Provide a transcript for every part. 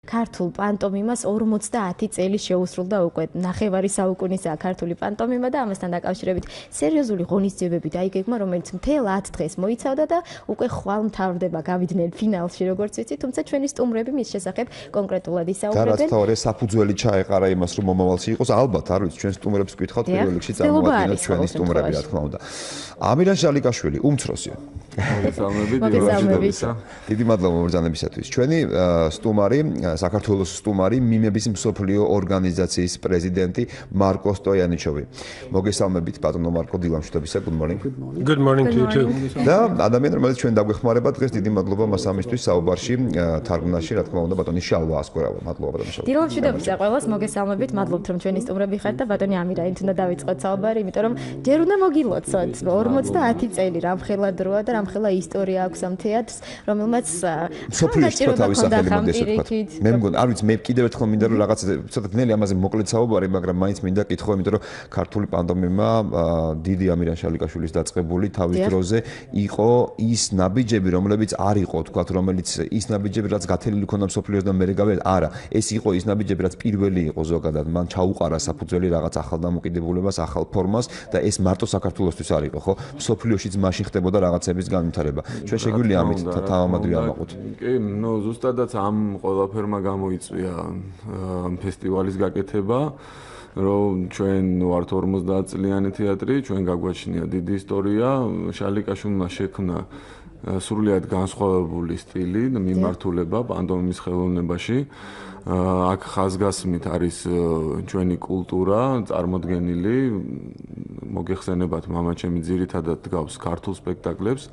ქართულ პანტომიმას 50 წელი შეუსრულდა უკვე. ნახევარი საუკუნისაა ქართული პანტომიმა და ამასთან დაკავშირებით სერიოზული ღონისძიებები დაიგეგმა, რომელიც მთელ 10 დღეს მოიცავდა და უკვე ხვალ მთავრდება გავიდნენ ფინალში, როგორც ვიცი, თუმცა ჩვენი სტუმრები მის შესახებ კონკრეტულად ისაუბრებენ. და რაც თავარია საფუძველი ჩაეყარა იმას, რომ მომავალში იყოს, ალბათ არ ვიცი, ჩვენ სტუმრებს გკითხავთ პირველ რიგში წარმოადგენთ ჩვენი სტუმრები, რა თქმა უნდა. ამირან შალიაკშვილი, უმცროსი. მოგესალმებით. დიდი მადლობა მობრძანებისათვის. ჩვენი სტუმარი, საქართველოს სტუმარი, მიმების მსოფლიო ორგანიზაციის პრეზიდენტი მარკო სტოიანოვიჩი. მოგესალმებით ბატონო მარკო, დილამშვიდობისა, good morning. Good morning to you too. და ადამიანი, რომელიც ჩვენ დაგვეხმარება დღეს, დიდი მადლობა მას ამისთვის საუბარში, თარგმნაში, რა თქმა უნდა, ბატონი შალვა ასკურავა. მადლობა ბატონო შალვა. დილამშვიდობისა ყველას, მოგესალმებით, მადლობთ რომ ჩვენი სტუმრები ხართ და ბატონი ამირანით უნდა დავიწყოთ საუბარი, იმიტომ რომ ჯერ უნდა მოგილოცოთ 50 წელი რამხელა დროა და რამხელა ისტორია აქვს ამ თეატრს, რომელმაც მსოფლიოში თავის სახელი მოდი ესე ვთქვათ. მე მგონი, არ ვიცი, მე კიდევ ერთხელ მინდა რომ რაღაც ცოტა ძნელი ამაზე მოკლედ საუბარი, მაგრამ მაინც მინდა კითხო, იმიტომ რომ ქართული პანტომიმა დიდი ამირან შალიაკშვილის დაწყებული თავის დროზე იყო ის ნაბიჯები, რომლებიც არ იყო, ვთქვათ, რომელიც ის ნაბიჯები, რაც გათელილი ქონდა მსოფლიოს და მერე გავიდა, არა, ეს იყო ის ნაბიჯები, რაც პირველი იყო ზოგადად, მან ჩაუყარა საფუძველი რაღაც ახალ დამოკიდებულებას, ახალ ფორმას და ეს მარტო საქართველოსთვის არ იყო, ხო? მსოფლიოშიც მაშინ ხდებოდა რაღაცების განვითარება. ჩვენ შეგვიძლია ამით თავამადვე ამაყოთ. კი, ნუ ზუსტადაც ამ ყველაფერმა გამოიწვია ფესტივალის გაკეთება, რომ ჩვენ ვართ 50 წლიანი თეატრი, ჩვენ გაგვაჩნია დიდი ისტორია, შალიაკშვილმა შექმნა სრულიად განსხვავებული სტილი და მიმართულება პანტომიმის ხელოვნებაში. აქ ხაზგასმით არის ჩვენი კულტურა წარმოდგენილი, მოგეხსენებათ მამაჩემი ძირითადად გავს ქართულ სპექტაკლებს,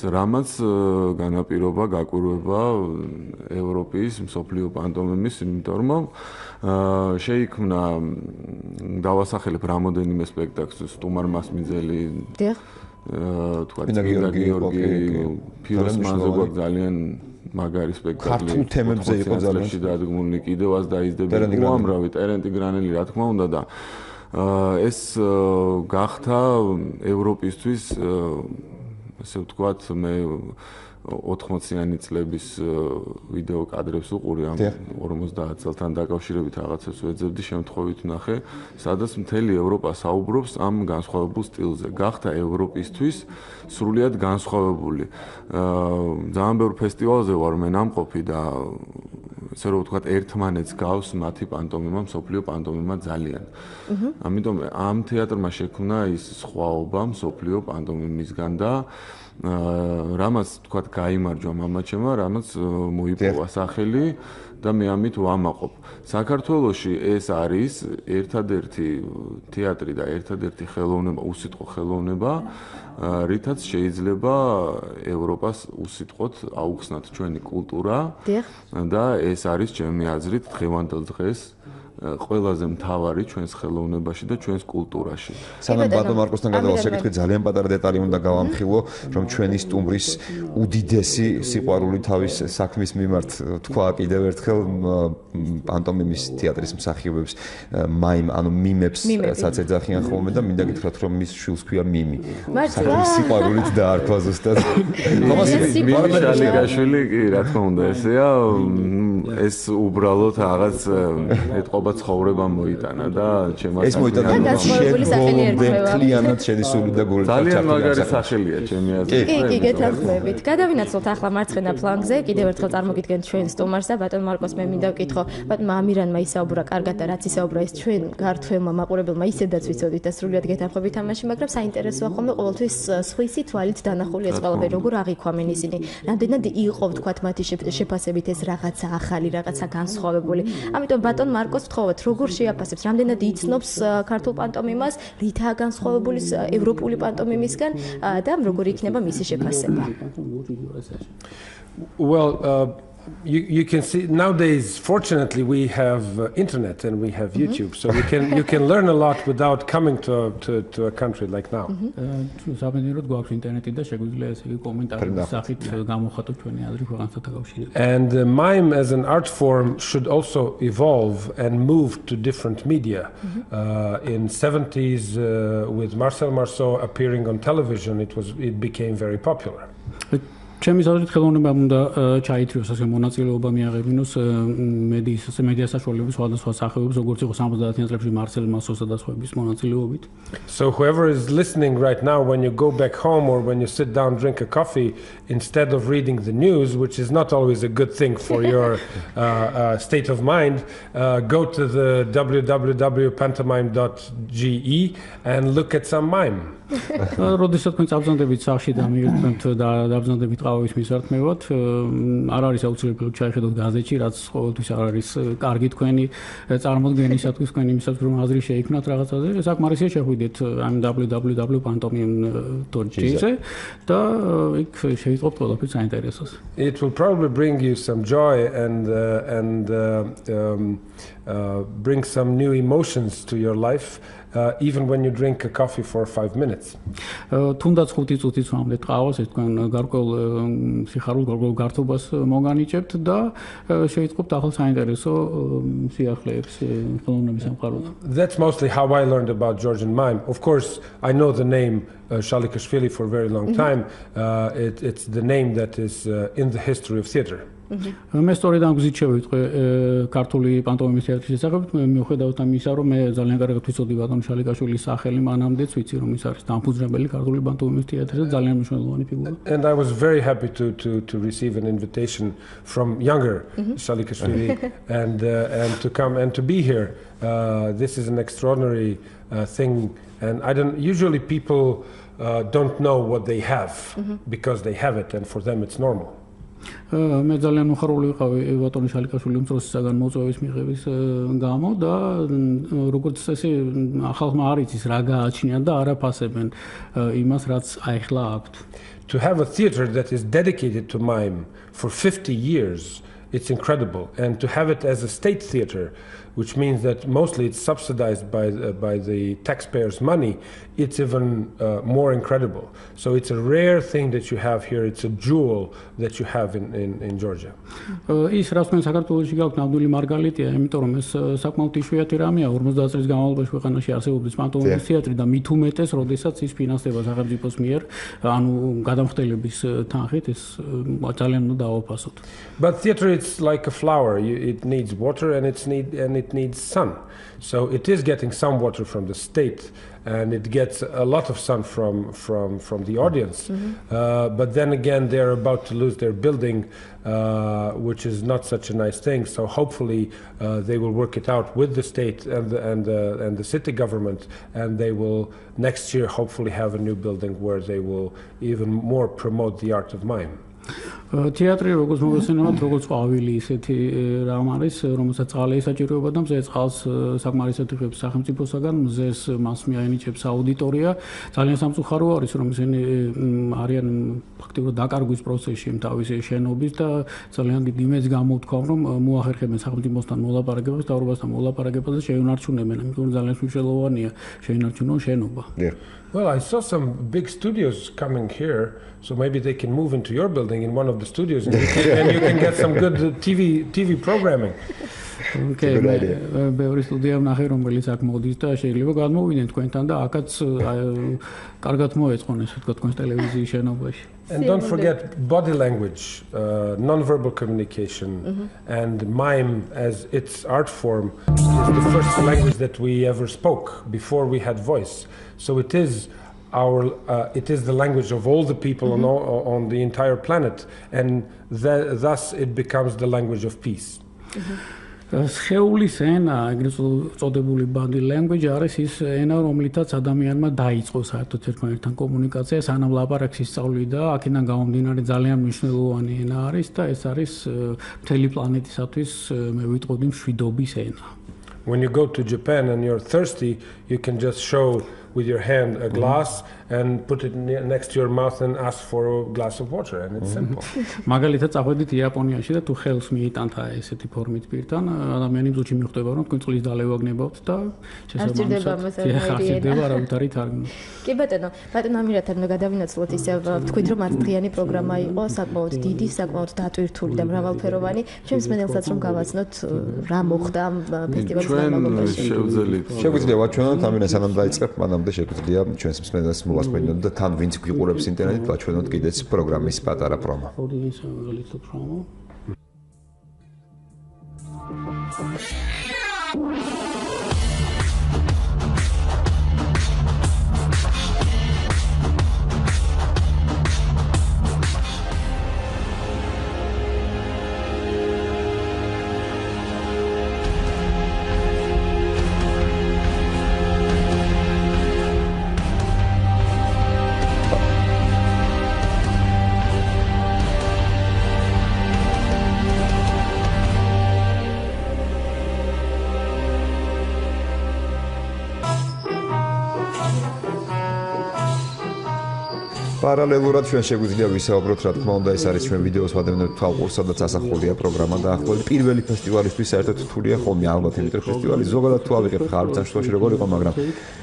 რამაც განაპირობა გაკვირვება ევროპის მსოფლიო პანტომიმის, იმიტომ რომ შეიქმნა დავასახელებ რამოდენიმე სპექტაკლს, სტუმარ მასმიძელი, თქვა გიორგი ფიროსმანზე გვაქვს ძალიან მაგარი სპექტაკლი. ქართულ თემებზე იყო ძალიან დადგმული, კიდევაც დაიზრდები უამრავი ტერენტი გრანელი, რა თქმა უნდა და ეს გახდა ევროპისთვის ესე ვთქვათ, მე 80-იანი წლების ვიდეო კადრებს უყური ამ 50 წელთან დაკავშირებით რაღაცებს ვეძებდი, შემთხვევით ვნახე, სადაც მთელი ევროპა საუბრობს ამ განსხვავებულ სტილზე. გახდა ევროპისთვის სრულიად განსხვავებული. ძალიან ბევრ ფესტივალზე ვარ მე ნამყოფი და ესე რომ ვთქვათ, ერთმანეთს გავს მათი პანტომიმა, მსოფლიო პანტომიმა ძალიან. ამიტომ ამ თეატრმა შექმნა ის სხვაობა მსოფლიო პანტომიმისგან და რამაც თქვათ გაიმარჯვა მამაჩემმა, რამაც მოიპოვა სახელი და მე ამით ვამაყობ. საქართველოში ეს არის ერთადერთი თეატრი და ერთადერთი ხელოვნება, უსიტყვო ხელოვნება, რითაც შეიძლება ევროპას უსიტყვოდ აუხსნათ ჩვენი კულტურა და ეს არის ჩემი აზრით დღევანდელ დღეს ყველაზე მთავარი ჩვენს ხელოვნებაში და ჩვენს კულტურაში. სანამ ბატონ მარკოსთან გადავალ შეკითხი, ძალიან პატარა დეტალი უნდა გავამხილო, რომ ჩვენი სტუმრის უდიდესი სიყვარული თავის საქმის მიმართ თქვა კიდევ ერთხელ პანტომიმის თეატრის მსახიობებს ანუ მიმებსაც ეძახიან ხოლმე და მინდა გითხრათ, რომ მის შვილს ქვია მიმი. საქმის სიყვარულით დაარქვა ზუსტად. შალიაკშვილი, კი, რა თქმა უნდა, ესეა, ეს უბრალოდ რაღაც ეთყობა ცხოვრება მოიტანა და ჩემს ეს მოიტანა მთლიანად შედისული და გული ძალიან მაგარი სახელია ჩემი აზრით. კი, გეთანხმებით. გადავინაცვლოთ ახლა მარცხენა ფლანგზე, კიდევ ერთხელ წარმოგიდგენთ ჩვენ სტუმარს და ბატონ მარკოს მე მინდა ვკითხო, ბატონ ამირანმა ისაუბრა კარგად და რაც ისაუბრა ეს ჩვენ გართვევმა მაყურებელმა ისედაც ვიცოდით და სრულიად გეთანხმებით ამაში, მაგრამ საინტერესოა ხოლმე ყოველთვის სხვისი თვალით დანახული ეს ყველაფერი, როგორ აღიქვამენ ისინი, რამდენად იყო ვთქვათ მათი შეფასებით ეს რაღაცა ახალი, რაღაცა განსხვავებული. ამიტომ ბატონ მარკოს ვთხოვოთ, როგორ შეაფასებს, რამდენად იცნობს ქართულ პანტომიმას, რითაა განსხვავებული ევროპული პანტომიმისგან და როგორი იქნება მისი შეფასება. Well, you can see nowadays, fortunately, we have internet and we have YouTube, so you can learn a lot without coming to a country like now. And mime as an art form should also evolve and move to different media. In 70s, with Marcel Marceau appearing on television, it became very popular. ჩემი აზრით ხელოვნებამ უნდა ჩაითრიოს ასე მონაწილეობა მიაღებინოს მედია საშუალებების სხვადასხვა სახეობის, როგორც იყო 70-იან წლებში მარსელ მასოსა და სხვების მონაწილეობით. So whoever is listening right now, when you go back home or when you sit down, drink a coffee, instead of reading the news, which is not always a good thing for your state of mind, go to the www.pantomime.ge and look at some mime. როდესაც თქვენ წაბრძანდებით სახში და მიიღებთ და დაბრძანდებით ყავების მისართმევად, არ არის აუცილებელი ჩაიხედოთ გაზეთში, რაც ყოველთვის არ არის კარგი თქვენი წარმოდგენისათვის, თქვენი იმისათვის, რომ აზრი შეიქმნათ რაღაცაზე. საკმარისია შეხვიდეთ ამ www.pantomime.ge-ზე და იქ შეიტყობთ ყველაფერს საინტერესოს. It will probably bring you some joy and bring some new emotions to your life. Even when you drink a coffee for 5 minutes. თუნდაც 5 წუთის ვამდე ყავას ეს თქვენ გარკვეულ სიხარულს, გარკვეულ გართობას მოგანიჭებთ და შეიტყობთ ახალ საინტერესო სიახლეებს ხელოვნების სამყაროზე. That's mostly how I learned about Georgian mime. Of course, I know the name Shaliakshvili for a very long time. It's the name that is in the history of theater. მე სწორედ ამ გზით შევიტყვე ქართული პანტომიმის თეატრის შესახებ, მიუხედავად ამისა, რომ მე ძალიან კარგად ვიცოდი ბატონ შალიაკშვილის სახელი, მანამდეც ვიცი, რომ ის არის დამფუძნებელი ქართული პანტომიმის თეატრზე, ძალიან მნიშვნელოვანი ფიგურა. And I was very happy to receive an invitation from younger Shaliakshvili and to come and to be here. This is an extraordinary thing, and I don't usually people don't know what they have because they have it, and for them it's normal. მე ძალიან მოხარული ვიყავი ბატონი შალიაკშვილი უმცროსისაგან მოწვევის მიღების გამო და როგორც წესი ახალმა არ იცის რა გააჩნია და არ აფასებენ იმას რაც აიხლა აქვთ. To have a theater that is dedicated to mime for 50 years, it's incredible, and to have it as a state theater, which means that mostly it's subsidized by the taxpayers' money, it's even more incredible. So it's a rare thing that you have here. It's a jewel that you have in Georgia. ის რაც მე საქართველოში გაქვთ ნამდვილი მარგალიტია, იმიტომ რომ ეს საკმაოდ იშვიათი რამეა. 50 წლის განმავლობაში ქვეყანაში არსებობს პანტომიმის თეატრი და მით უმეტეს, როდესაც ის ფინანსდება სახელმწიფოს მიერ, ანუ გადამხდელების თანხით, ეს ძალიან უნდა დააფასოთ. But theater it's like a flower. It needs water and it needs sun. So it is getting some water from the state, and it gets a lot of sun from the audience. But then again, they're about to lose their building, which is not such a nice thing. So hopefully they will work it out with the state and the city government, and they will next year hopefully have a new building where they will even more promote the art of mime. თეატრი როგორც მოგესალმებით, როგორც ყვავილი ისეთი რამ არის, რომელსაც წყალი საჭიროება და მზე წყალს საკმარისად იღებს სახელმწიფოსაგან, მზეს მას მიაენიჭებს აუდიტორია. ძალიან სამწუხარო არის, რომ ისინი არიან ფაქტიურად დაკარგვის პროცესში თავისი შენობის და ძალიან დიდ იმედს გამოთქვამ, რომ მოახერხებენ სახელმწიფოსთან მოლაპარაკებას, დავრობასთან მოლაპარაკებას და შეუნარჩუნებენ, იმიტომ რომ ძალიან მნიშვნელოვანია შეინარჩუნონ შენობა. Well, I saw some big studios coming here, so maybe they can move into your building in one of the studios, and you can get some good TV programming. Okay, ბევრი სტუდია ვნახე, რომელიც აქ მოდის და შეიძლება გადმოვიდნენ თქვენთან და აქაც კარგად მოეწყონ ესე ვთქვათ თქვენს ტელევიზიის შენობაში. And don't forget body language, non-verbal communication, and mime as its art form is the first language that we ever spoke before we had voice. So it is the language of all the people on the entire planet, and thus it becomes the language of peace. სხეულის ენა, ეგრეთ წოდებული body language არის ის ენა, რომლითაც ადამიანმა დაიწყო საერთოდ ერთმანეთთან კომუნიკაცია, სანამ ლაპარაკს ისწავლიდა, აქედან გამომდინარე ძალიან მნიშვნელოვანი ენა არის და ეს არის მთელი პლანეტისათვის მე ვიტყოდი მშვიდობის ენა. When you go to Japan and you're thirsty, you can just show with your hand a glass and put it next to your mouth and ask for a glass of water, and it's simple. მაგალითად წახვედით იაპონიაში და თუ ხელს მიიტანთ ესეთი ფორმით პირთან, ადამიანი მზუჩი მიხვდება, რომ თქვენ წყლის დალევა გნებავთ და შესაბამისად არავითარი თარგმნა. კი ბატონო, ამირათან გადავინაცვლოთ ისევ თქვით რომ 10 დღიანი პროგრამა იყო, საკმაოდ დიდი, საკმაოდ დატვირთული და მრავალფეროვანი. ჩვენს მენელსაც რომ გავაცნოთ რა მოხდა ამ ფესტივალის განმავლობაში. შეგვიძლია ვაჩვენოთ ამირან სანამ დაიწყებ, მანამდე შეგვიძლია ჩვენს მსმენელს მოგასმენთ და თან ვინც გვიყურებს ინტერნეტით ვაჩვენოთ კიდეც პროგრამის პატარა პრომო. პარალელურად ჩვენ შეგვიძლია ვისაუბროთ, რა თქმა უნდა, ეს არის ჩვენ ვიდეოს ვადევნებთ თვალყურს, სადაც ასახულია პროგრამა და ახლობელი პირველი ფესტივალისთვის საერთოდ რთულია ხოლმე ალბათ, იმიტომ რომ ფესტივალი ზოგადად თუ ავიღებ ხარბთან შუაში როგორ იყო, მაგრამ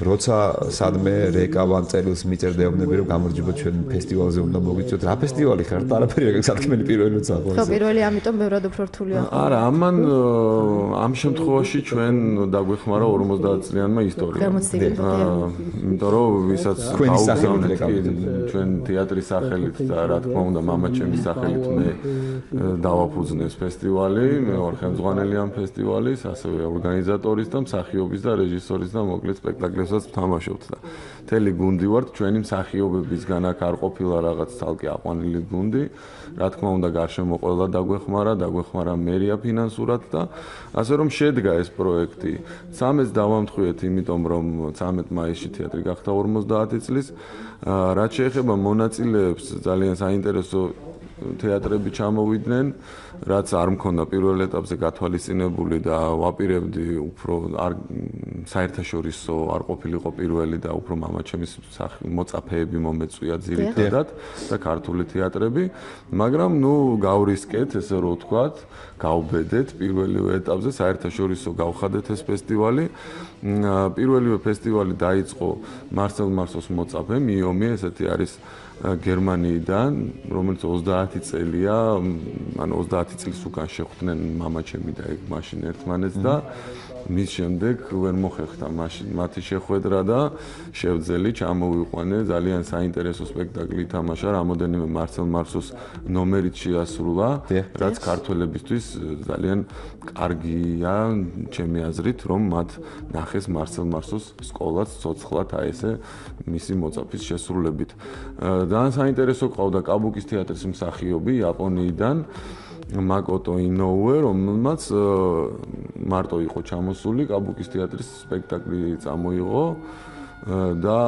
როცა სადმე რეკავან წერილს მიწერდეობნები რომ გამარჯვებოთ ჩვენ ფესტივალზე უნდა მოგიწვიოთ, რა ფესტივალი ხარ? არაფერი რა გასათქმელი პირველი როცა ხო? ხო, პირველი, ამიტომ ბევრად უფრო რთულია. არა, ამ შემთხვევაში ჩვენ დაგვეხმარა 50 წლიანმა ისტორიამ. იმიტომ რომ ვისაც გავუგზავნეთ ჩვენ თეატრის სახელით და რა თქმა უნდა მამაჩემის სახელით მე დავაფუძნეს ფესტივალი, მე ვარ ხელმძღვანელი ამ ფესტივალის, ასევე ორგანიზატორის და მსახიობის და რეჟისორის და მოკლედ სპექტაკლებსაც ვთამაშობთ და მთელი გუნდი ვართ, ჩვენი მსახიობებისგან აქ არ ყოფილა რაღაც თალკე აყვანილი გუნდი, რა თქმა უნდა გარშემო ყველა დაგვეხმარა მერია ფინანსურად და ასე რომ შედგა ეს პროექტი. 13-ს დავამთხვიეთ, იმიტომ რომ 13 მაისში თეატრი გახდა 50 წლის. რაც შეეხება მონაწილეებს, ძალიან საინტერესო თეატრები ჩამოვიდნენ, რაც არ მქონდა პირველ ეტაპზე გათვალისწინებული და ვაპირებდი უფრო საერთაშორისო არ ყოფილიყო პირველი და უფრო მამაჩემის მოწაფეები მომეწვია ძირითადად და ქართული თეატრები, მაგრამ გავრისკეთ, ესე რომ ვთქვათ, გავბედეთ პირველივე ეტაპზე საერთაშორისო გავხადეთ ეს ფესტივალი. პირველივე ფესტივალი დაიწყო მარსელ მარსოს მოწაფე მიომი, ესეთი არის გერმანიიდან, რომელიც 30 წელია, ანუ 30 წლის უკან შეხვდნენ მამაჩემი და ეგ მაშინ ერთმანეთს და მის შემდეგ ვერ მოხერხდა მათი შეხვედრა და შევძელი ჩამოვიყვანე, ძალიან საინტერესო სპექტაკლი ითამაშა, რამოდენიმე მარსელ მარსოს ნომერით შეასრულა, რაც ქართველებისთვის ძალიან კარგია, ჩემი აზრით, რომ მათ ნახეს მარსელ მარსოს სკოლაც ცოცხლად აი ესე მისი მოწაფის შესრულებით. ძალიან საინტერესო ყავდა კაბუკის თეატრის მსახიობი იაპონიიდან მაკოტო ინოუე, რომელმაც მარტო იყო ჩამოსული კაბუკის თეატრის სპექტაკლი წამოიღო და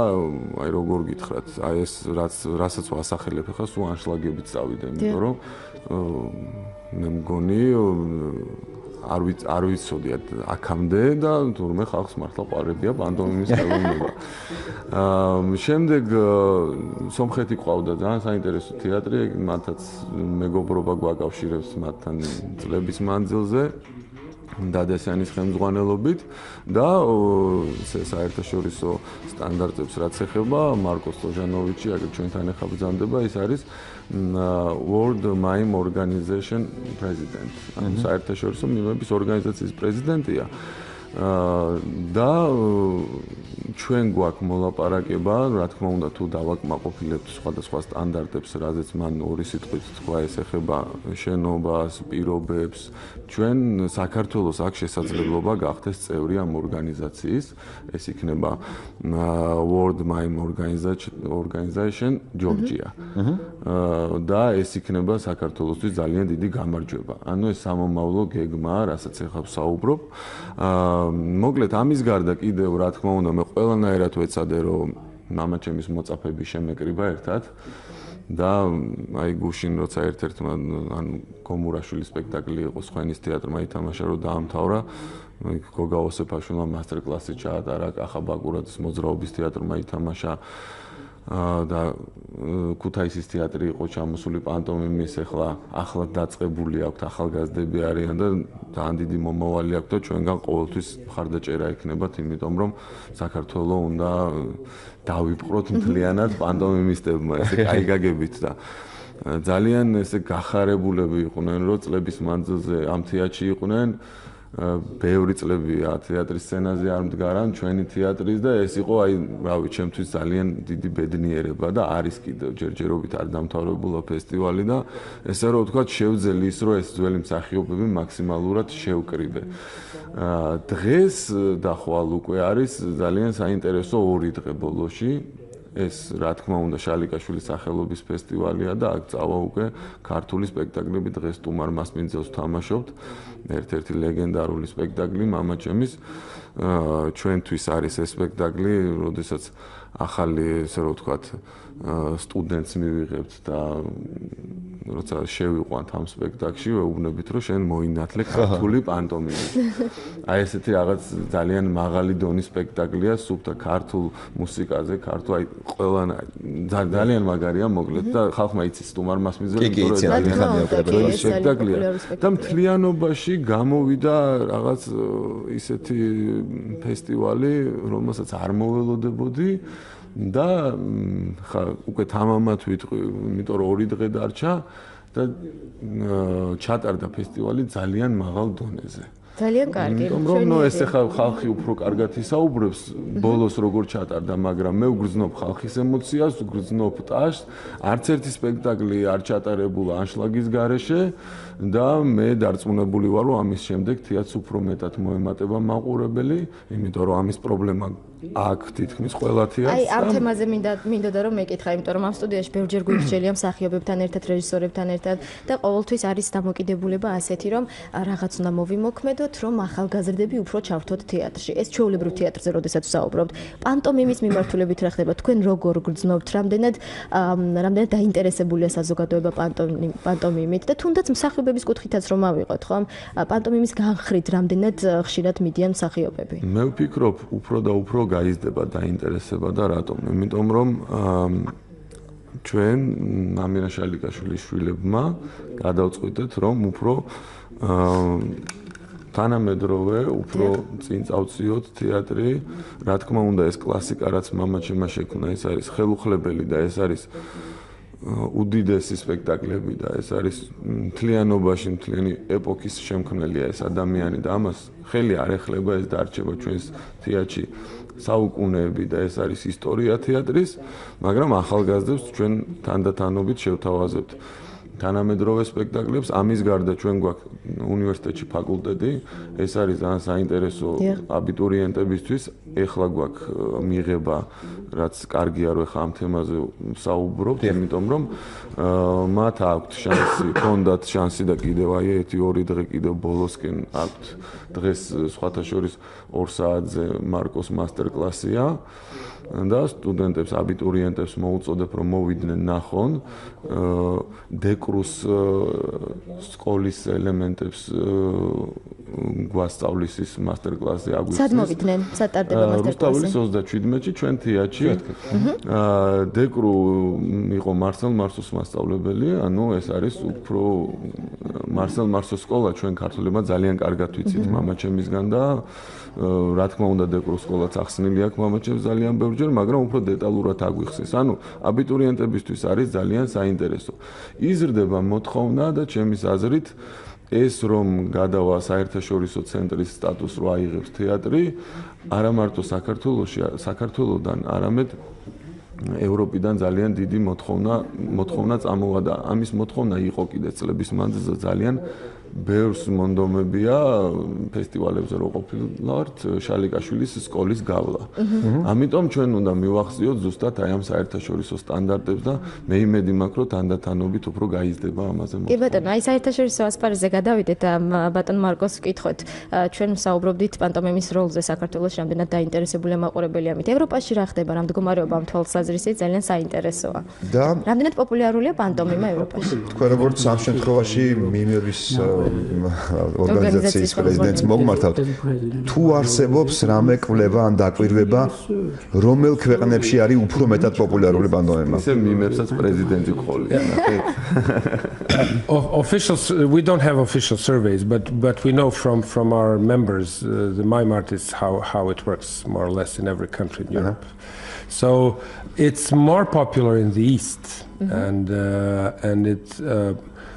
აი როგორ გითხრათ, აი ეს რასაც ვასახელებ ახლა სულ ანშლაგებით წავიდა, იმიტომ რომ მე მგონი არ ვიცოდიათ აქამდე და თურმე ხალხს მართლა ყვარებია პანტომიმის ხელოვნება. შემდეგ სომხეთი ყავდა ძალიან საინტერესო თეატრი, მათაც მეგობრობა გვაკავშირებს მათთან წლების მანძილზე. დადესანის ხელმძღვანელობით და საერთაშორისო სტანდარტებს რაც ეხება მარკო სტოიანოვიჩი, აგერ ჩვენთან ახლა ბრძანდება, ის არის World Mime Organization President. ანუ საერთაშორისო მიმების ორგანიზაციის პრეზიდენტია. და ჩვენ გვაქვს მოლაპარაკება, რა თქმა უნდა, თუ დავაკმაყოფილებთ სხვადასხვა სტანდარტებს, რაზეც მან ორი სიტყვით თქვა, ეს ეხება შენობას, პირობებს. ჩვენ საქართველოს აქვს შესაძლებლობა გახდეს წევრი ამ ორგანიზაციის, ეს იქნება World Mime Organization Georgia. და ეს იქნება საქართველოსთვის ძალიან დიდი გამარჯვება. ანუ ეს სამომავლო გეგმაა, რასაც ახლა ვსაუბრობ. მოკლედ ამის გარდა კიდევ რა თქმა უნდა მე ყველანაირად ვეცადე რომ მამაჩემის მოწაფეები შემეკრიბა ერთად და აი გუშინ როცა ერთ-ერთმა ან გომურაშვილის სპექტაკლი იყო სხვენის თეატრმა ითამაშა რომ დაამთავრა გოგა ოსეფაშვილმა მასტერ-კლასი ჩაატარა კახა ბაკურაძის მოძრაობის თეატრმა ითამაშა და ქუთაისის თეატრი იყო ჩამოსული პანტომიმის ახლა დაწყებული აქვს ახალგაზრდები არიან და ძალიან დიდი მომავალი აქვს და ჩვენგან ყოველთვის მხარდაჭერა იქნებათ იმიტომ რომ საქართველოს უნდა დავიპყროთ მთლიანად პანტომიმისტებმა ესე კაი გაგებით და ძალიან ესე გახარებულები იყვნენ რომ წლების მანძილზე ამ თეატრში იყვნენ ბევრი წლებია თეატრის სცენაზე არ მდგარან ჩვენი თეატრის და ეს იყო აი რავი ჩემთვის ძალიან დიდი ბედნიერება და არის კიდევ ჯერჯერობით არ დამთავრებულა ფესტივალი და ესე რომ ვთქვათ შევძელი ის რომ ეს ძველი მსახიობები მაქსიმალურად შევკრიბე. დღეს და ხვალ უკვე არის ძალიან საინტერესო ორი დღე ბოლოში. ეს რა თქმა უნდა შალიაკშვილის სახელობის ფესტივალია და აქ წავა უკვე ქართული სპექტაკლები დღეს თუმარ მასმინძელს თამაშობთ ერთ-ერთი ლეგენდარული სპექტაკლი მამაჩემის ჩვენთვის არის ეს სპექტაკლი როდესაც ახალი ესე რომ ვთქვათ სტუდენტს მივიღებთ და როცა შევიყვანთ ამ სპექტაკლში ვეუბნებით რომ შენ მოინათლე ქართული პანტომიმით აი ესეთი რაღაც ძალიან მაღალი დონის სპექტაკლია სუფთა ქართულ მუსიკაზე ქართულ აი ყველა ძალიან მაგარია მოკლედ და ხალხმა იცის თუმარ მასმიძელი ძალიან სპექტაკლია და მთლიანობაში გამოვიდა რაღაც ისეთი ფესტივალი რომელსაც არ მოველოდებოდი და ხა უკვე თამამად ვიტყვი, იმიტომ რომ ორი დღე დარჩა და ჩატარდა ფესტივალი ძალიან მაღალ დონეზე. ძალიან კარგი. იმიტომ რომ ეს ახლა ხალხი უფრო კარგად ისაუბრებს ბოლოს როგორ ჩატარდა, მაგრამ მე ვგრძნობ ხალხის ემოციას, ვგრძნობ ტაშს, არც ერთი სპექტაკლი არ ჩატარებულა ანშლაგის გარეშე და მე დარწმუნებული ვარ რომ ამის შემდეგ თეატრს უფრო მეტად მოემატება მაყურებელი, იმიტომ რომ ამის პრობლემა აქ თითქმის ყველა თეატრს. აი ამ თემაზე მინდოდა რომ მეკითხა, იმიტომ რომ ამ სტუდიაში ბევრჯერ გვირჩელია მსახიობებთან ერთად, რეჟისორებთან ერთად და ყოველთვის არის დამოკიდებულება ასეთი რომ რაღაც უნდა მოვიმოქმედოთ, რომ ახალგაზრდები უფრო ჩავთოთ თეატრში. ეს ჩვეულებრივ თეატრზე როდესაც ვსაუბრობთ. პანტომიმის მიმართულებით რა ხდება? თქვენ როგორ გრძნობთ, რამდენად დაინტერესებულია საზოგადოება პანტომიმით და თუნდაც მსახიობების კუთხითაც რომ ავიღოთ, ხომ? პანტომიმის განხრით რამდენად ხშირად მიდიან მსახიობები? მე ვფიქრობ, უფრო და უფრო გაიზრდება დაინტერესება და რატომ? იმიტომ რომ ჩვენ ამირან შალიაკშვილის შვილებმა გადავწყვიტეთ რომ უფრო თანამედროვე უფრო წინ წავწიოთ თეატრი. რა თქმა უნდა ეს კლასიკა რაც მამაჩემმა შექმნა ეს არის ხელუხლებელი და ეს არის უდიდესი სპექტაკლები და ეს არის მთლიანობაში მთლიანი ეპოქის შემქმნელია ეს ადამიანი და ამას ხელი არ ეხლება ეს დარჩება ჩვენს თეატრში საუკუნეები და ეს არის ისტორია თეატრის, მაგრამ ახალგაზრდებს ჩვენ თანდათანობით შევთავაზებთ თანამედროვე სპექტაკლებს. ამის გარდა ჩვენ გვაქვს უნივერსიტეტში ფაკულტეტი, ეს არის ძალიან საინტერესო აბიტურიენტებისთვის. ეხლა გვაქვს მიღება, რაც კარგია რომ ეხლა ამ თემაზე საუბრობთ, იმიტომ რომ მათ აქვთ შანსი, ჰქონდათ შანსი და კიდევ აი 1-2 დღე კიდევ ბოლოსკენ აქვთ. დღეს სხვათა შორის 2 საათზე მარკოს მასტერკლასია. და სტუდენტებს, აბიტურიენტებს მოუწოდებ რომ მოვიდნენ ნახონ დეკრუს სკოლის ელემენტებს გვასწავლის ის მასტერკლასი აგვიხსნის. სად მოვიდნენ? სად ტარდება მასტერკლასი? რუსთავის 37-ში ჩვენ თეატრში. დეკრუ იყო მარსელ მარსოს მასწავლებელი, ანუ ეს არის უფრო მარსელ მარსოს სკოლა ჩვენ ქართულებმა ძალიან კარგად ვიცით მამაჩემისგან და რა თქმა უნდა დეკრუს სკოლაც ახსნილი აქვს მამაჩემს ძალიან ბევრჯერ, მაგრამ უფრო დეტალურად აგვიხსნის. ანუ აბიტურიენტებისთვის არის ძალიან საინტერესო. იზრდება მოთხოვნა და ჩემის აზრით ეს რომ გადავა საერთაშორისო ცენტრის სტატუსს რო აიღებს თეატრი, არა მარტო საქართველოსდან, არამედ ევროპიდან ძალიან დიდი მოთხოვნა წამოვა და ამის მოთხოვნა იყო კიდე წლების მანძილზე ძალიან ბევრს მონდომებია ფესტივალებზე რო ყოფილვართ შალიაკშვილის სკოლის გავლა. ამიტომ ჩვენ უნდა მივახციოთ ზუსტად აი ამ საერთაშორისო სტანდარტებს და მე იმედი მაქვს რომ თანდათანობით უფრო გაიზრდება ამაზე მოთხოვნა. კი ბატონო, აი საერთაშორისო ასპარეზზე გადავიდეთ ბატონ მარკოს ვკითხოთ. ჩვენ ვსაუბრობდით პანტომიმის როლზე საქართველოს რამდენად დაინტერესებულია მაყურებელი ამით. ევროპაში რა ხდება? რა მდგომარეობა ამ თვალსაზრისით ძალიან საინტერესოა. და რამდენად პოპულარულია პანტომიმა ევროპაში? თქვენ როგორც ამ შემთხვევაში მიმების ორგანიზაციის პრეზიდენტს მოგმართავთ. თუ არსებობს რამე კვლევა ან დაკვირვება, რომელ ქვეყნებში არის უფრო მეტად პოპულარული პანტომიმა? ისე მიმებსაც პრეზიდენტი ყოლია. We don't have official surveys, but we know from our members, the mime artists, how it works more or less in every country in Europe. So it's more popular in the East, and it's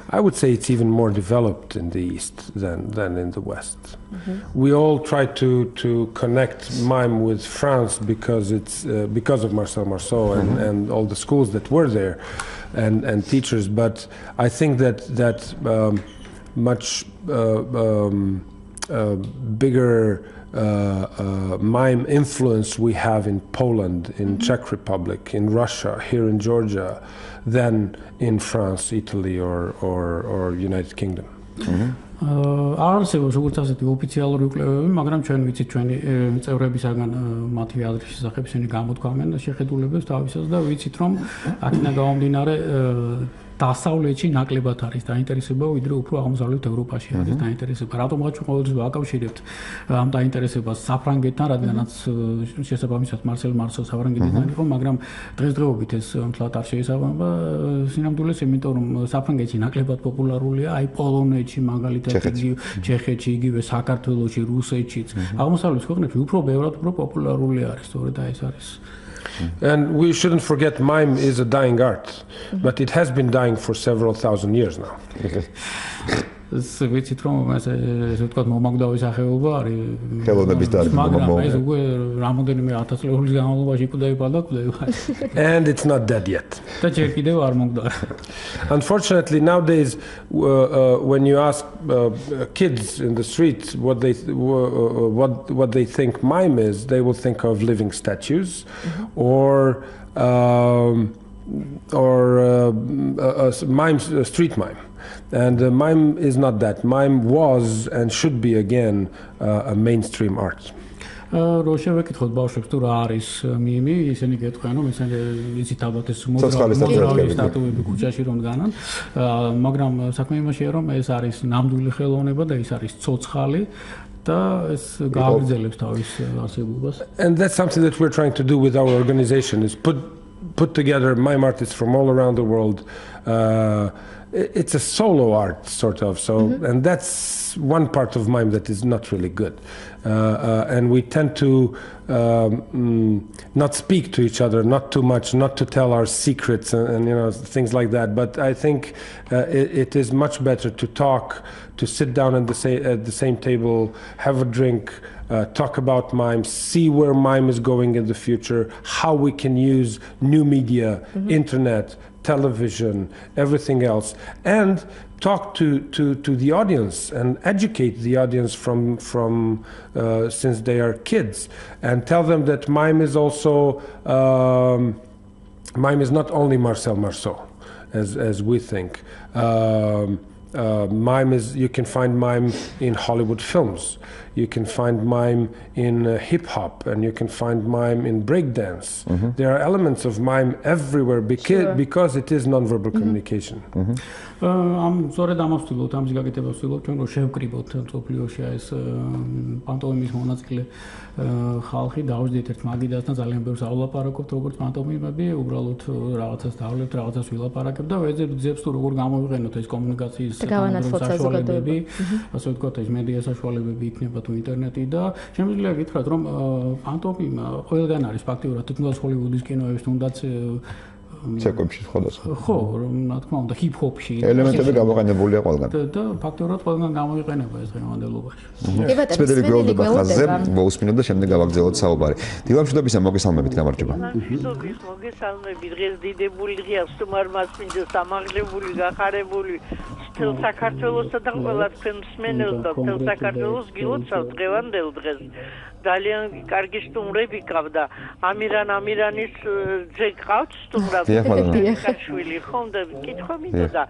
I would say it's even more developed in the East than in the West. We all try to connect mime with France because it's because of Marcel Marceau and all the schools that were there and teachers. But I think that much bigger mime influence we have in Poland, in Czech Republic, in Russia, here in Georgia, than in France, Italy, or United Kingdom. არსებობს როგორც ასეთი ოფიციალური კვლევები, მაგრამ ჩვენ ვიცით ჩვენი წევრებისაგან მათი აზრის შესახებ ისინი გამოთქვამენ შეხედულებებს თავისას და ვიცით რომ აქედან გამომდინარე დასავლეთში ნაკლებად არის დაინტერესება, ვიდრე უფრო აღმოსავლეთ ევროპაში არის დაინტერესება. რატომღაც ჩვენ ყოველთვის ვაკავშირებთ ამ დაინტერესებას საფრანგეთთან, რადგანაც შესაბამისად მარსელ მარსო საფრანგეთიდან იყო, მაგრამ დღესდღეობით ეს მთლად არ შეესაბამება სინამდვილეს, იმიტომ რომ საფრანგეთში ნაკლებად პოპულარულია, აი პოლონეთში მაგალითად, ჩეხეთში, იგივე საქართველოში, რუსეთშიც. აღმოსავლეთ ქვეყნებში უფრო ბევრად უფრო პოპულარული არის, სწორედ აი ეს არის. And we shouldn't forget mime is a dying art, but it has been dying for several thousand years now. ვიცით რომ ესე ვთქვათ მომაკვდავი სახეობა არის ხელოვნების დარგი მაგრამ ეს უკვე რამოდენიმე ათასწლეულის განმავლობაში კვდება და კვდება. And it's not dead yet. და ჯერ კიდევ არ მომკვდა. Unfortunately, nowadays, when you ask kids in the street what they think mime is, they will think of living statues, or mime, street mime. And mime is not that. Mime was and should be again a mainstream art. რო შევეკითხოთ ბავშვებს თუ რა არის მიმი, ისინი გეტყვიან რომ ისინი იცით ალბათ ეს მოძრავი სტატუები ქუჩაში რომ განან, მაგრამ საქმე იმაშია რომ ეს არის ნამდვილი ხელოვნება და ის არის ცოცხალი და ეს გააგრძელებს თავის არსებობას. And that's something that we're trying to do with our organization is put together mime artists from all around the world. It's a solo art sort of, and that's one part of mime that is not really good, and we tend to not speak to each other, not too much, not to tell our secrets and things like that. But I think it is much better to talk, to sit down at the same table, have a drink, talk about mime, see where mime is going in the future, how we can use new media, internet, television, everything else, and talk to the audience and educate the audience from since they are kids, and tell them that mime is also mime is not only Marcel Marceau as we think. Mime is, you can find mime in Hollywood films, you can find mime in hip hop, and you can find mime in breakdance. There are elements of mime everywhere because it is nonverbal communication. ამ სწორედ ამას ვთვლობთ, ამის გაკეთებას ვთვლობთ, ჩვენ რომ შევკრიბოთ მსოფლიოში ეს პანტომიმის მონაწილე ხალხი, დავждეთ ერთ მაგიდასთან ძალიან ბევრს ავლაპარაკობთ, როგორც პანტომიმები, უბრალოდ რაღაცას დავლებთ, რაღაცას ვილაპარაკებთ და ვეძებთ გზებს თუ როგორ გამოვიყენოთ ეს კომუნიკაციის საშუალებები, ასე ვთქვათ, ეს მედია საშუალებები იქნება თუ ინტერნეტი და შემიძლია გითხრათ, რომ პანტომიმა ყველგან არის ფაქტიურად, თუნდაც ჰოლივუდის კინოებში, თუნდაც ცეკვებში სხვადასხვა. ხო, რა თქმა უნდა, ჰიპ-ჰოპში ელემენტები გამოყენებულია ყველგან. და ფაქტიურად ყველგან გამოიყენება ეს დღევანდელობაში. სპეციალური გროვდება ხაზზე, მოусმინოთ და შემდეგ გავაგრძელოთ საუბარი. დილამშვიდობისა, მოგესალმებით, გამარჯობა. მოგესალმებით, დღეს დიდებული დღეა, სტუმარმა მინდა სამაღლებული, გახარებული მთელ საქართველოსა და ყველა თქვენ მსმენელს და მთელ საქართველოს გილოცავთ დღევანდელ დღეს. ძალიან კარგი სტუმრები ყავდა. ამირანის ძე ყავთ სტუმრად. შალიაკშვილი ხომ და კითხვა მინდოდა.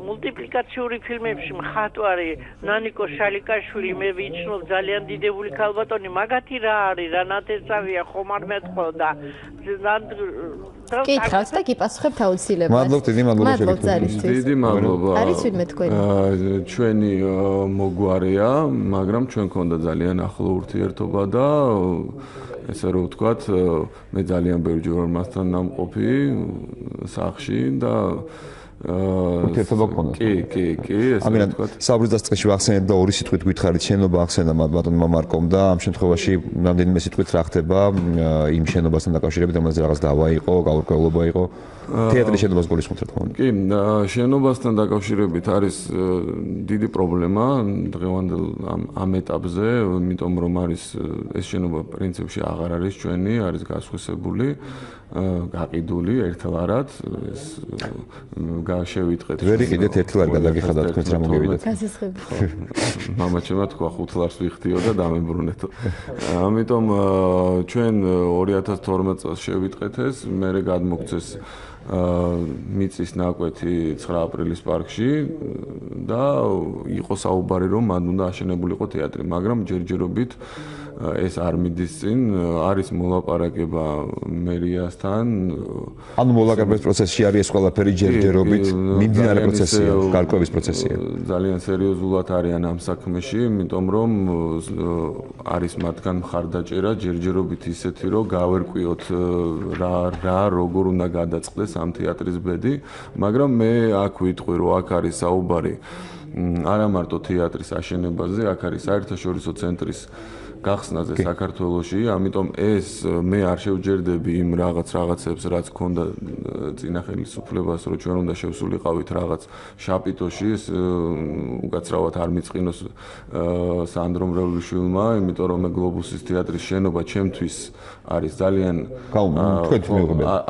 მულტიპლიკაციური ფილმებში მხატვარი ნანიკო შალიაკშვილი მე ვიცნობ ძალიან დიდებული ქალბატონი, მაგათი რა არის, რა ნათესავია, ხომ არ მეტყოდა. კითხავს და გიპასუხებთ აუცილებლად. მადლობთ, დიდი მადლობა შეგიძლიათ. დიდი მადლობა. არის ვინმე თქვენი? ჩვენი მოგვარია, მაგრამ ჩვენ ქონდა ძალიან ახლო ურთიერთობა და ესე რომ ვთქვათ, მე ძალიან ბევრი ჯერ მასთან ნამყოფი სახში და ურთიერთობა გქონდა. კი, ესე ამირან, ვთქვათ. საუბრის დასაწყისში ვახსენეთ და ორი სიტყვით გითხარით, შენობა ახსენა ბატონმა მარკომ და ამ შემთხვევაში რამდენიმე სიტყვით რა ხდება იმ შენობასთან დაკავშირებით, რომელზეც რაღაც დავა იყო, გაურკვევლობა იყო? თეატრის შენობას გულისხმობთ რა თქმა უნდა. კი, შენობასთან დაკავშირებით არის დიდი პრობლემა დღევანდელ ამ ეტაპზე, იმიტომ რომ არის ეს შენობა პრინციპში აღარ არის ჩვენი, არის გასხვისებული, გაყიდული ერთლარად, ეს შევიტყეთ. ვერ იყიდეთ ერთლარი გადაგიხადათ თქვენს რა მოგევიდათ. გასასხები. მამაჩემმა თქვა 5 ლარს ვიხდიო და დამებრუნეთო. ამიტომ ჩვენ 2012 წელს შევიტყეთ ეს, მერე გადმოგცეს მიწის ნაკვეთი 9 აპრილის პარკში და იყო საუბარი რომ მან უნდა აშენებულიყო თეატრი, მაგრამ ჯერჯერობით ეს არ მიდის წინ, არის მოლაპარაკება მერიასთან. ანუ მოლაპარაკების პროცესში არის ეს ყველაფერი ჯერჯერობით მიმდინარე პროცესია, გარკვევის პროცესია. ძალიან სერიოზულად არიან ამ საქმეში, იმიტომ რომ არის მათგან მხარდაჭერა ჯერჯერობით ისეთი, რომ გავერკვიოთ რა როგორ უნდა გადაწყდეს ამ თეატრის ბედი, მაგრამ მე აქ ვიტყვი, რომ აქ არის საუბარი არა მარტო თეატრის აშენებაზე, აქ არის საერთაშორისო ცენტრის გახსნაზე საქართველოში, ამიტომ ეს მე არ შევჯერდები იმ რაღაცებს, რაც ქონდა წინა ხელისუფლებას, რომ ჩვენ უნდა შევსულიყავით რაღაც შაპიტოში, ეს უკაცრავად არ მიწყინოს სანდრო მრევლიშვილმა, იმიტომ რომ გლობუსის თეატრის შენობა ჩემთვის არის ძალიან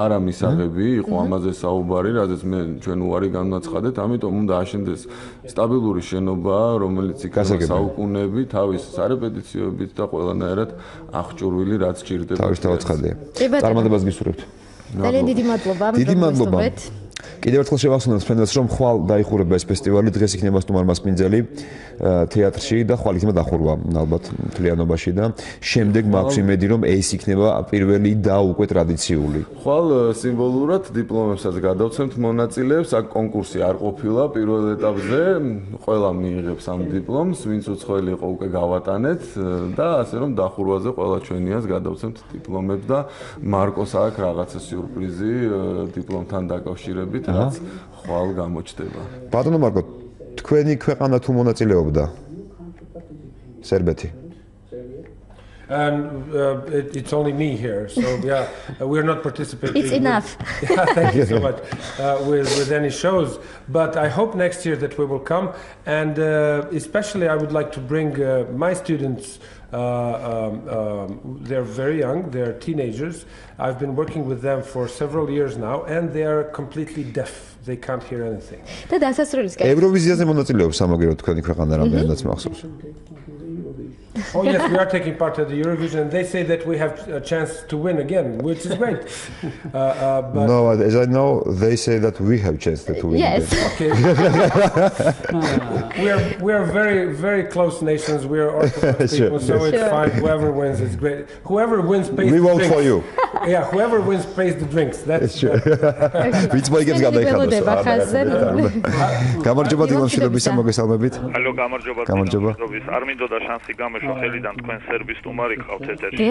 არამისაღები, იყო ამაზე საუბარი, რადგან მე ჩვენ უარი განვაცხადეთ, ამიტომ უნდა აშენდეს სტაბილური შენობა, რომელიც იქნება საუკუნეები, თავის სარეპეტიციოებით და ყველანაირად აღჭურვილი, რაც ჭირდება. თავის თავაცხადია. წარმატებას გისურვებთ. ძალიან დიდი მადლობა. დიდი მადლობა. კიდევ ერთხელ შევახსენოთ ფრენდებს, რომ ხვალ დაიხურება ეს ფესტივალი, დღეს იქნება სტუმარ მასპინძელი თეატრში და ხვალ იქნება დახურვა ალბათ მთლიანობაში და შემდეგ მაქვს იმედი, რომ ეს იქნება პირველი და უკვე ტრადიციული. ხვალ სიმბოლურად დიპლომებსაც გადავცემთ მონაწილეებს, აქ კონკურსი არ ყოფილა პირველ ეტაპზე, ყველა მიიღებს ამ დიპლომს, ვინც უცხოელი იყო უკვე გავატანეთ და ასე რომ დახურვაზე ყველა ჩვენიას გადავცემთ დიპლომებს და მარკოს აქვს რაღაცა სიურპრიზი დიპლომთან დაკავშირებით. რაც ხვალ გამოჩდება. ბატონო მარკო, თქვენი ქვეყანა თუ მონაწილეობდა? სერბეთი. And it's only me here, so yeah, we're not participating. It's enough. Thank you so much with any shows, but I hope next year that we will come, and especially I would like to bring my students. They're very young, they're teenagers. I've been working with them for several years now, and they are completely deaf. They can't hear anything. და დასასრულის კეთილ. ევროვიზიაზე მონაწილეობს სამაგერო თქვენი ქვეყანა რამდენადაც მახსოვს. Oh yes, we are taking part at the Eurovision, and they say that we have a chance to win again, which is great. But no, as I know, they say that we have chance to win. Yes. Okay. we are very very close nations. We are Orthodox people, so it's fine. Whoever wins is great. Whoever wins pays the drinks. We vote for you. Yeah, whoever wins pays the drinks. That's true. Ვიც მოიგებს გადაიხადოს. გამარჯობა დილამშილობისა მოგესალმებით. Алло, გამარჯობა. არ მინდოდა შანსი გამოშვა ხელიდან თქვენ სერბის სტუმარი ყავთ ეთერში.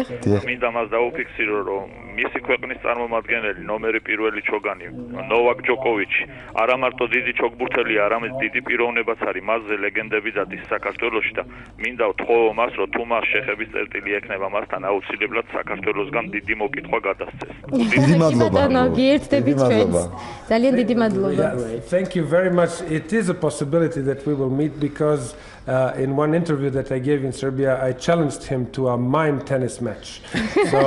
მინდა მას დაუფიქსირო, რომ მისი ქვეყნის წარმომადგენელი ნომერი პირველი ჩოგანი ნოვაკ ჯოკოვიჩი არა მარტო დიდი ჩოგბურთელია, არამედ დიდი პიროვნებაც არის. მასზე ლეგენდები დადის საქართველოში და მინდა ვთხოვო მას, რომ თუ მას შეხების წერტილი ექნება მასთან, აუცილებლად საქართველოსგან დიდი მოკითხვა გადასცეს. დიდი მადლობა. გიერთდებით ჩვენს. ძალიან დიდი მადლობა. Thank you very much. It is a possibility that we will meet because in one interview that I gave in Serbia, I challenged him to a mime tennis match. So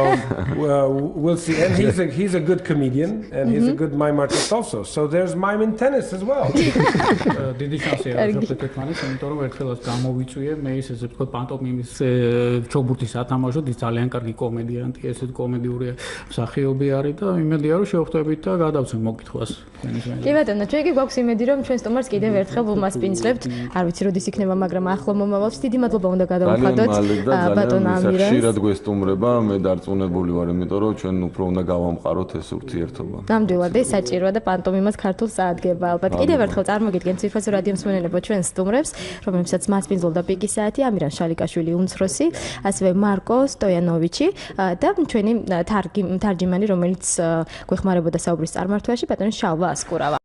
we'll see. And he's a good comedian, and he's a good mime artist also. So there's mime in tennis as well. დიდი შანსია ჟოპეტექმანის, იმიტომ რომ ერთხელაც გამოვიწვიე მე ისე ვთქვათ პანტომიმის ჩოგბურთის ათამაშოდ, ის ძალიან კარგი კომედიანტი, ესეთ კომედიური მსახიობი არის და იმედია რომ შევხვდებით და გადავცემ მოკითხვას. კი ბატონო, ჩვენ კი გვაქვს იმედი რომ ჩვენ სტუმარს კიდევ ერთხელ ვუმასპინძლებთ. არ ვიცი როდის იქნება, მაგრამ ახლო მომავალში დიდი მადლობა უნდა გადავუხადოთ ბატონ ამირანს. ხშირად გვესტუმრება, მე დარწმუნებული ვარ, იმიტომ რომ ჩვენ უფრო უნდა გავამყაროთ ეს ურთიერთობა. ნამდვილად ეს საჭიროა და პანტომიმას ქართულს წაადგება ალბათ. კიდევ ერთხელ წარმოგიდგენთ ციფრაზე რადიო მსმენელებო ჩვენ სტუმრებს, რომლებსაც მასპინძლობდა პიკის საათი, ამირან შალიაკშვილი უმცროსი, ასევე მარკო სტოიანოვიჩი და ჩვენი თარჯიმანი, რომელიც გვეხმარებოდა საუბრის წარმართვაში, ბატონი შალვა ასკურავა.